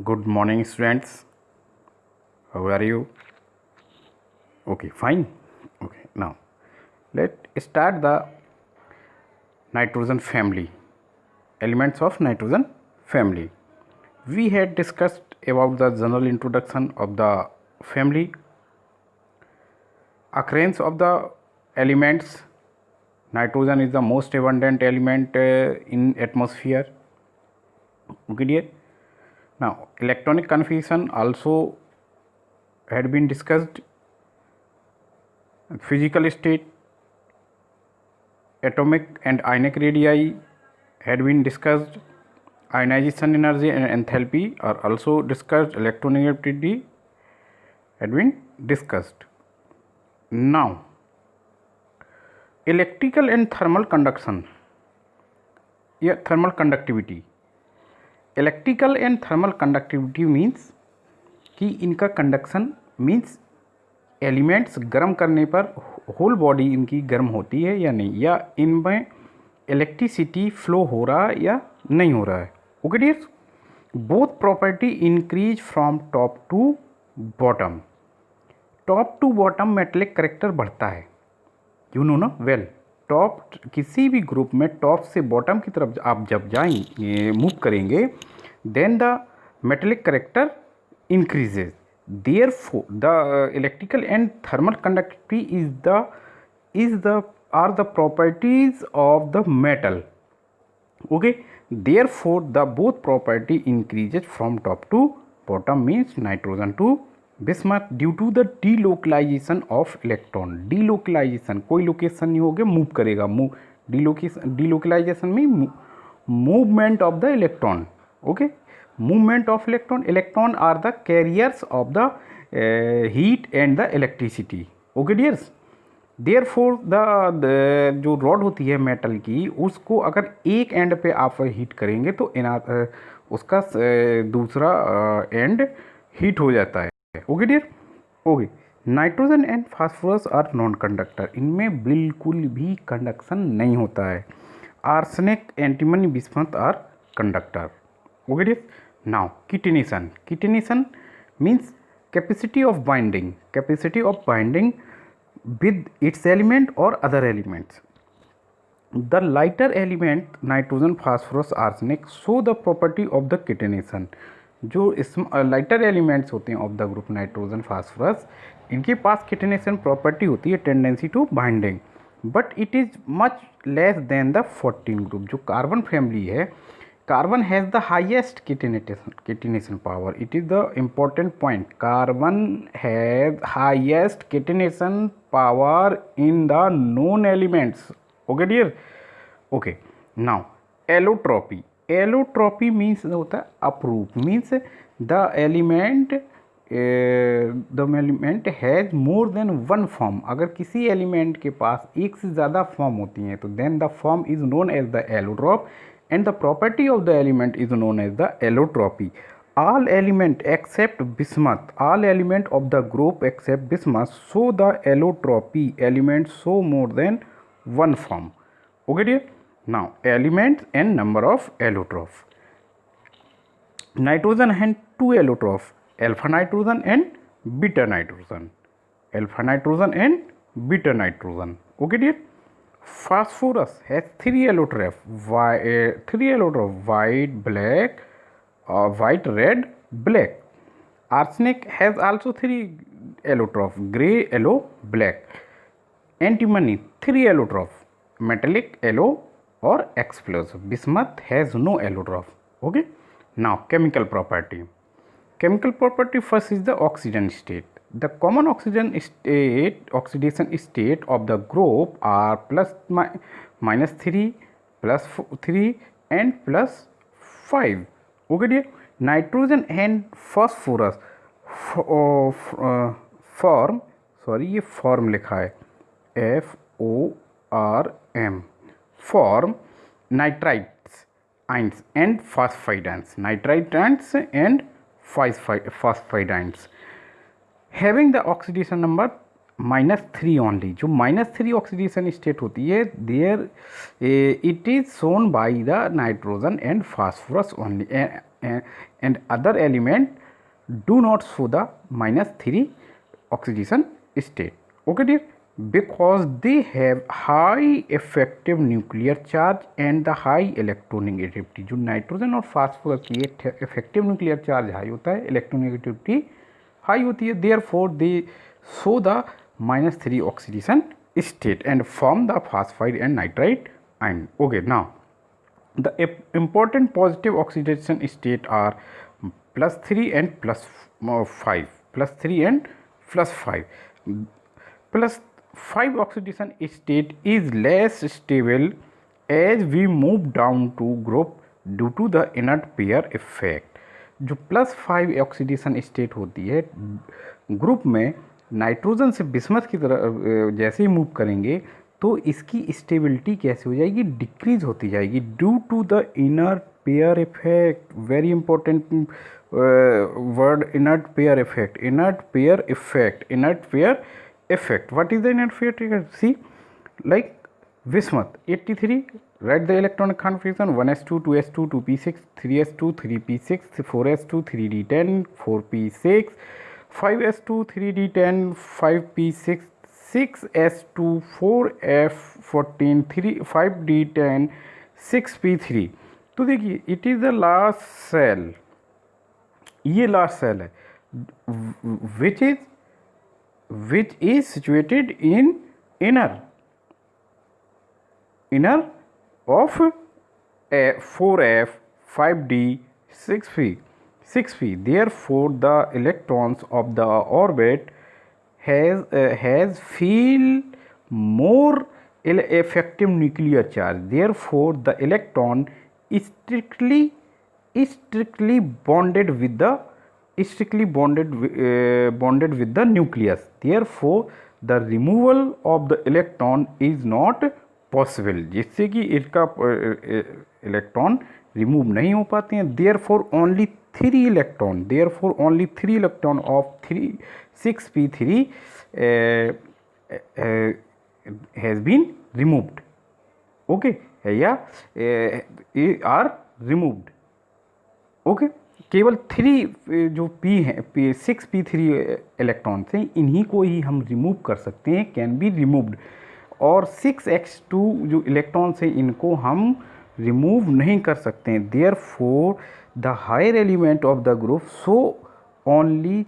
Good morning, students. How are you? Okay, fine. Okay, now let's start the nitrogen family. Elements of nitrogen family. We had discussed about the general introduction of the family, occurrence of the elements. Nitrogen is the most abundant element in atmosphere. Okay, dear. Now, electronic configuration also had been discussed. Physical state, atomic and ionic radii had been discussed. Ionization energy and enthalpy are also discussed. Electronegativity had been discussed. Now, electrical and thermal conduction या thermal conductivity. Electrical and thermal conductivity means कि इनका conduction means elements गर्म करने पर whole body इनकी गर्म होती है या नहीं, या इनमें इलेक्ट्रिसिटी फ्लो हो रहा है या नहीं हो रहा है. Okay dears, both property increase from top to bottom. Top to bottom metallic character बढ़ता है, यू नो ना वेल. टॉप किसी भी ग्रुप में टॉप से बॉटम की तरफ आप जब जाएंगे मूव करेंगे then the metallic character increases. Therefore, the electrical and thermal conductivity are the properties of the metal. Okay. Therefore, the both property increases from top to bottom means nitrogen to bismuth due to the delocalization of electron. Delocalization कोई location नहीं होगा, move करेगा. delocalization में movement of the electron. Okay. Movement of electron. Electron are the carriers of the heat and the electricity. Okay dears. Therefore the जो rod होती है metal की, उसको अगर एक एंड पे आप हीट करेंगे तो उसका दूसरा एंड हीट हो जाता है. Okay dear. Okay. Nitrogen and phosphorus are non conductor. इनमें बिल्कुल भी कंडक्शन नहीं होता है. Arsenic, antimony, bismuth are conductor. Okay dear. Now catenation. Catenation means capacity of binding with its element or other elements. The lighter element nitrogen, phosphorus, arsenic show the property of the catenation. जो इस lighter elements होते हैं of the group nitrogen, phosphorus, इनके पास catenation property होती है, tendency to binding, but it is much less than the 14 group. जो carbon family है, carbon has the highest catenation power. It is the important point. Carbon has highest catenation power in the known elements. Okay dear. Okay. Now allotropy. Allotropy means होता है अपरूप. Means the element has more than one form. अगर किसी element के पास एक से ज़्यादा form होती हैं तो then the form is known as the allotrop. And the property of the element is known as the allotropy. All element except bismuth, all element of the group except bismuth show the allotropy. Elements show more than one form. Okay dear. Now elements and number of allotrophs. Nitrogen has two allotrophs, alpha nitrogen and beta nitrogen. Alpha nitrogen and beta nitrogen. Okay dear. Phosphorus has three allotrophs, white, black, white, red, black. Arsenic has also three allotrophs, gray, yellow, black. Antimony three allotrophs, metallic, yellow or explosive. Bismuth has no allotroph. Okay. Now chemical property. Chemical property first is the oxidation state. The common oxidation state of the group are minus 3, plus 3 and plus 5. Okay dear. Nitrogen and phosphorus form, sorry ये form लिखा है FORM, form nitrites ions and phosphidines. Nitrites and phosphidines having the oxidation number -3 only. जो -3 oxidation state होती है there it is shown by the nitrogen and phosphorus only. and other element do not show the -3 oxidation state. Okay dear, because they have high effective nuclear charge and the high electronegativity. जो nitrogen और phosphorus की effective nuclear charge high होता है, electronegativity high होती है, therefore they show the -3 oxidation state and form the phosphide and nitrite ion. Okay, now the important positive oxidation state are +3 and +5, +3 and +5. +5 oxidation state is less stable as we move down to group due to the inert pair effect. जो +5 oxidation state होती है group में, nitrogen से bismuth की तरह जैसे ही move करेंगे तो इसकी स्टेबिलिटी कैसे हो जाएगी, डिक्रीज होती जाएगी due to the inert pair effect. Very important word, inert pair effect. Inert pair effect, inert pair effect. What is the inert pair effect? See like bismuth 83, write the electronic configuration: 1s2 2s2 2p6 3s2 3p6 4s2 3d10 4p6 5s2 3d10 5p6 6s2 4f14 5d10 6p3. तो देखिए it is the last shell, ये last shell है which is situated in inner of 4f 5d 6p. Therefore the electrons of the orbit has feel more effective nuclear charge. Therefore the electron is strictly bonded with the nucleus. Therefore the removal of the electron is not possible, जिससे कि इसका electron remove नहीं हो पाते हैं. Therefore only 3 electron of 6p3 has been removed. Okay, या are removed. Okay, केवल 3 जो p हैं 6p3 इलेक्ट्रॉन से, इन्हीं को ही हम रिमूव कर सकते हैं, कैन बी रिमूव्ड. और 6x2 जो इलेक्ट्रॉन्स हैं इनको हम रिमूव नहीं कर सकते हैं. Therefore the higher element of the group so only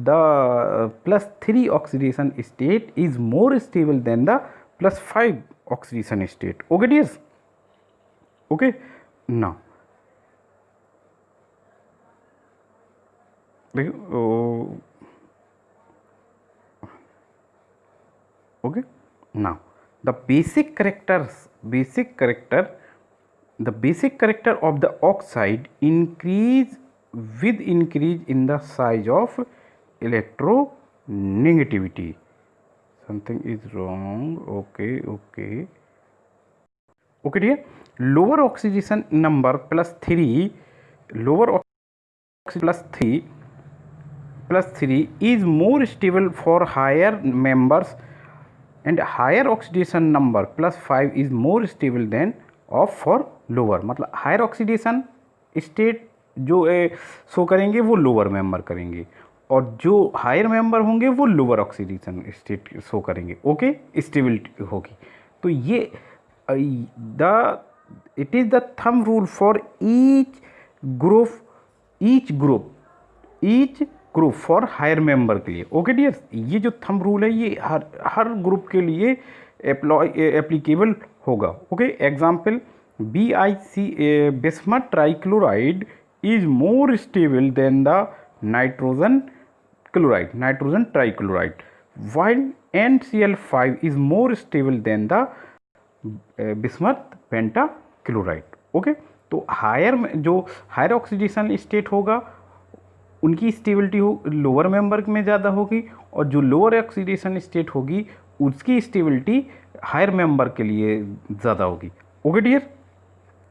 the +3 oxidation state is more stable than the +5 oxidation state. Okay dears? Okay, now okay, now the basic character of the oxide increase with increase in the size of electronegativity. Something is wrong. Okay dear. Lower oxidation number +3 +3 is more stable for higher members, and higher oxidation number +5 is more stable than of for lower. मतलब higher oxidation state जो show करेंगे वो lower member करेंगे, और जो higher member होंगे वो lower oxidation state show करेंगे. ओके, स्टेबिलिटी होगी. तो ये it is the thumb rule for each group for higher member के लिए. ओके डियर्स, ये जो थंब रूल है ये हर ग्रुप के लिए एप्लीकेबल होगा. Okay, example BiC bismuth trichloride is more stable than the nitrogen trichloride, while NCl5 is more stable than the bismuth pentachloride. Okay, तो जो हायर ऑक्सीडेशन स्टेट होगा उनकी स्टेबिलिटी लोअर मेंबर में ज़्यादा होगी, और जो लोअर ऑक्सीडेशन स्टेट होगी उसकी स्टेबिलिटी हायर मेंबर के लिए ज़्यादा होगी. Okay dear,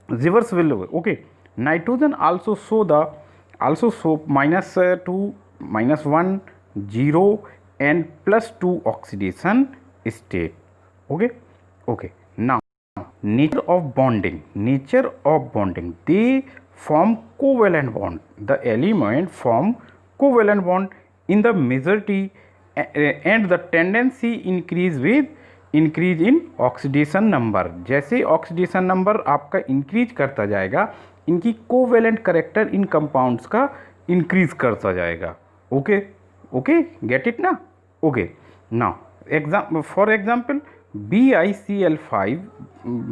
reverse will. Okay, nitrogen also show -2 -1 0 and +2 oxidation state. Okay, now nature of bonding, they form covalent bond. The element form covalent bond in the majority and the tendency increase in oxidation number. जैसे oxidation number आपका increase करता जाएगा, इनकी covalent character in compounds का increase करता जाएगा. Okay, get it ना. Okay, now for example BiCl5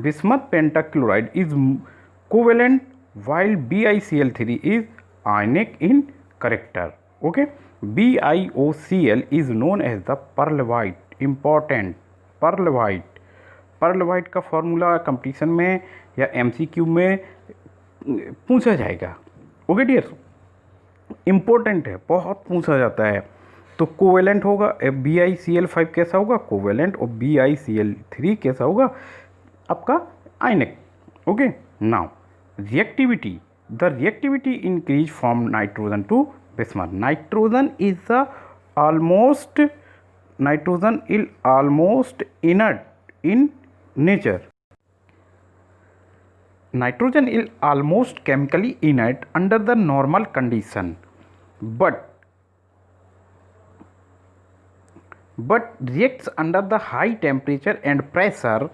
bismuth pentachloride is covalent while BiCl3 is ionic in character. Okay, BiOCl is known as the pearl white. Important, pearl white का formula competition में या MCQ में पूछा जाएगा. Okay dear, important है, बहुत पूछा जाता है. तो कोवेलेंट होगा, BiCl5 कैसा होगा, कोवेलेंट, और BiCl3 कैसा होगा, आपका आयनिक. Okay, now reactivity, the reactivity increase from nitrogen to bismuth. Nitrogen is almost inert in nature. Nitrogen is almost chemically inert under the normal condition, but reacts under the high temperature and pressure.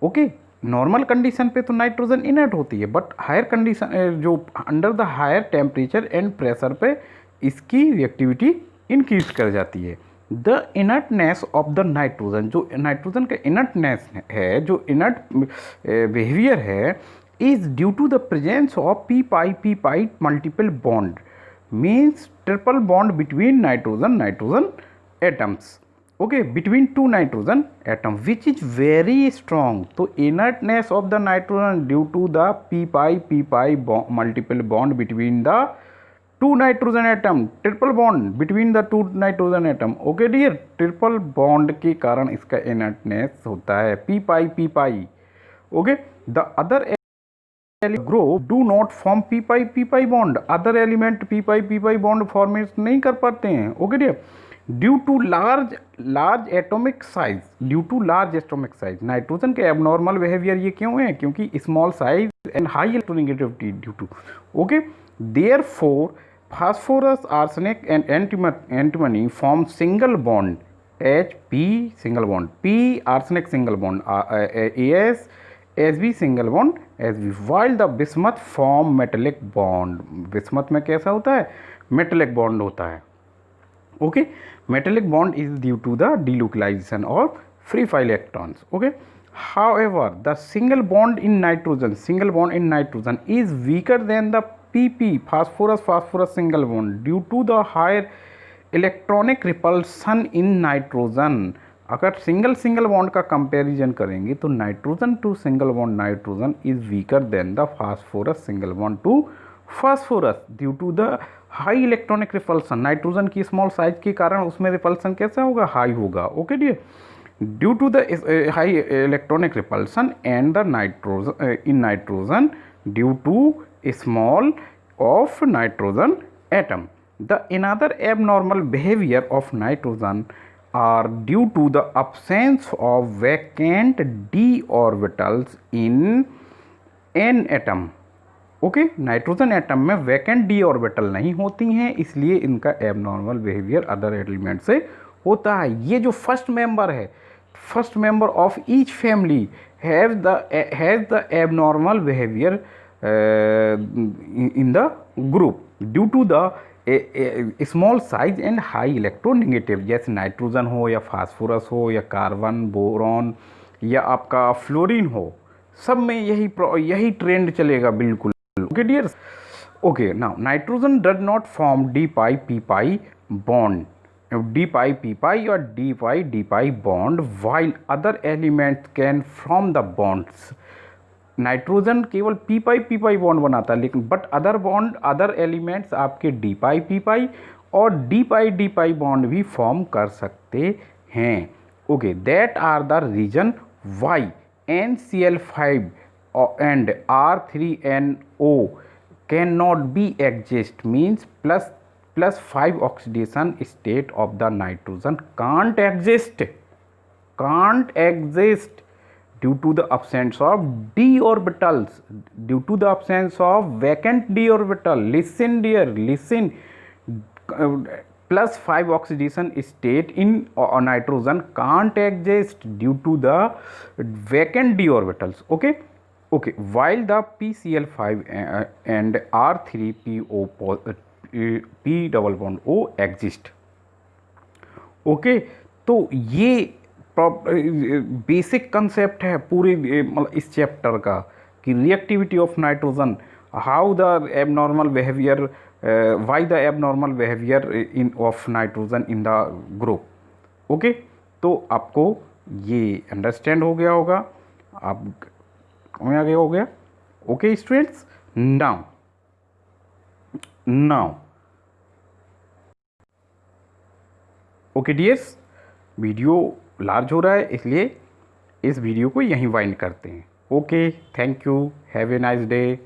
Okay, normal condition पे तो nitrogen inert होती है, but higher condition जो under the higher temperature and pressure पे इसकी reactivity increase कर जाती है. The inertness of the nitrogen, जो नाइट्रोजन का इनर्टनेस है, जो इनर्ट बिहेवियर है, is due to the presence of P multiple bond, means triple bond between nitrogen atoms. Okay, between two nitrogen atom which is very strong. तो inertness of the nitrogen due to the P multiple bond between the two nitrogen atom, triple bond between the two nitrogen atom. Okay dear, triple bond के कारण इसका inertness होता है P. Okay, the other group do not form P bond. Other element P bond format नहीं कर पाते हैं. Okay dear, due to large atomic size. Nitrogen के एबनॉर्मल बिहेवियर ये क्यों है, क्योंकि small size and high electronegativity due to. Okay, therefore phosphorus, arsenic and antimony form single bond, HP single bond, P arsenic single bond, As Sb single bond Sb, while the bismuth form metallic bond. bismuth में कैसा होता है, metallic bond होता है. Okay, metallic bond is due to the delocalization of free electrons. Okay, however the single bond in nitrogen is weaker than the PP phosphorus single bond due to the higher electronic repulsion in nitrogen. अगर single bond का comparison करेंगे तो nitrogen to single bond nitrogen is weaker than the phosphorus single bond to phosphorus due to the high electronic repulsion. Nitrogen की small size के कारण उसमें repulsion कैसा होगा, हाई होगा. Okay dear, due to the high electronic repulsion and the nitrogen due to small of nitrogen atom. The another abnormal behavior of nitrogen are due to the absence of vacant d orbitals in n atom. Okay, nitrogen atom में vacant D orbital नहीं होती हैं, इसलिए इनका abnormal behaviour other element से होता है. ये जो first member of each family has the abnormal behaviour in the group due to the small size and high electronegative. जैसे नाइट्रोजन हो या फास्फोरस हो या कार्बन, बोरॉन या आपका फ्लोरीन हो, सब में यही ट्रेंड चलेगा बिल्कुल. Okay dears, okay, now nitrogen does not form d bond, d और d bond, while other elements can form the bonds. Nitrogen केवल पी बॉन्ड बनाता है, लेकिन बट अदर एलिमेंट्स आपके डी और डी बॉन्ड भी फॉर्म कर सकते हैं. Okay, that are the reason why NCl5 and R3NO can not be exist, means +5 oxidation state of the nitrogen can't exist. due to the absence of d orbitals, due to the absence of vacant d orbital. Listen dear, listen. Plus 5 oxidation state in nitrogen can't exist due to the vacant d orbitals. Okay, okay, while the PCl5 and R3PO p double bond O exist. Okay, तो ये basic concept है पूरे इस chapter का कि reactivity of nitrogen, how the abnormal behaviour, why the abnormal behaviour in of nitrogen in the group. Okay, तो आपको ये अंडरस्टैंड हो गया होगा, आप आगे हो गया. Okay students, now okay dears, video large हो रहा है इसलिए इस वीडियो को यहीं वाइंड करते हैं. Okay, thank you, have a nice day.